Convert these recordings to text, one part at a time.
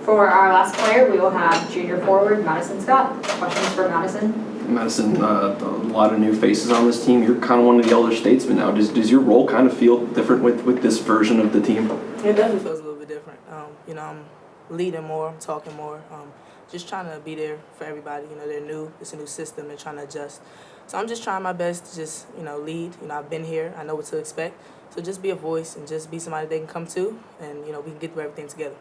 For our last player, we will have junior forward Madison Scott. Questions for Madison? Madison, a lot of new faces on this team. You're kind of one of the elder statesmen now. Does your role kind of feel different with this version of the team? It definitely feels a little bit different. I'm leading more, I'm talking more, just trying to be there for everybody. They're new, it's a new system, they're trying to adjust. So I'm just trying my best to just, lead. I've been here, I know what to expect. So just be a voice and just be somebody they can come to, and, we can get through everything together.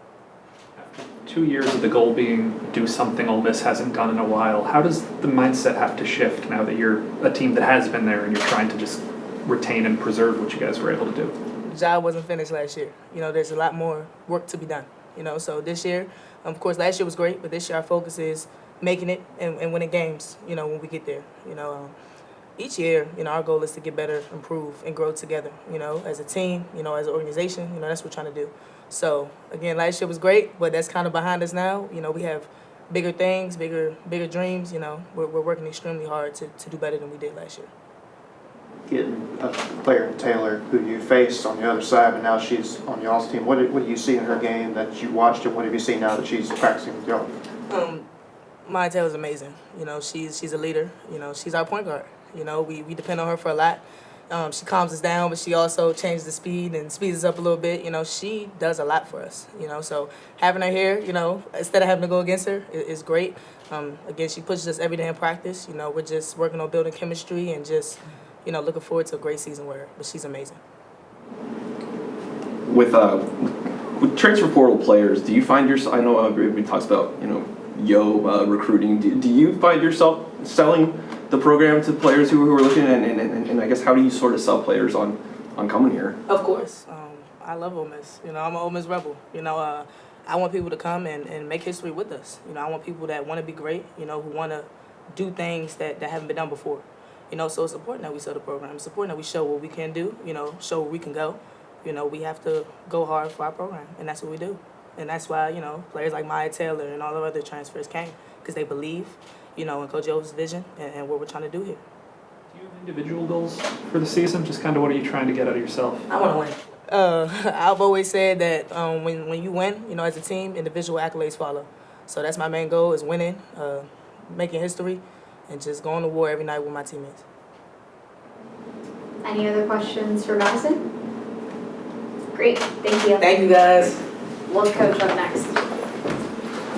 2 years of the goal being do something Ole Miss hasn't done in a while. How does the mindset have to shift now that you're a team that has been there and you're trying to just retain and preserve what you guys were able to do? The job wasn't finished last year. There's a lot more work to be done. So this year, of course, last year was great, but this year our focus is making it and winning games, when we get there. Each year, our goal is to get better, improve, and grow together, as a team, as an organization, that's what we're trying to do. So, again, last year was great, but that's kind of behind us now. We have bigger things, bigger dreams, We're working extremely hard to do better than we did last year. Getting a player in Taylor who you faced on the other side, but now she's on y'all's team. What do you see in her game that you watched, and what have you seen now that she's practicing with y'all? Maya Taylor's amazing. She's a leader. She's our point guard. We depend on her for a lot. She calms us down, but she also changes the speed and speeds us up a little bit. She does a lot for us. So having her here, instead of having to go against her, is great. Again, she pushes us every day in practice. We're just working on building chemistry and just, looking forward to a great season with her. But she's amazing. With transfer portal players, do you find yourself? I know everybody talks about recruiting. Do you find yourself selling the program to players who are looking, and I guess how do you sort of sell players on coming here? Of course, I love Ole Miss. I'm an Ole Miss rebel. I want people to come and make history with us. I want people that want to be great. Who want to do things that haven't been done before. So it's important that we sell the program. It's important that we show what we can do. Show where we can go. We have to go hard for our program, and that's what we do. And that's why, players like Maya Taylor and all the other transfers came, because they believe, in Coach O's vision and what we're trying to do here. Do you have individual goals for the season? Just kind of what are you trying to get out of yourself? I want to win. I've always said that when you win, as a team, individual accolades follow. So that's my main goal, is winning, making history, and just going to war every night with my teammates. Any other questions for Madison? Great, thank you. Thank you, guys. We'll have Coach up next.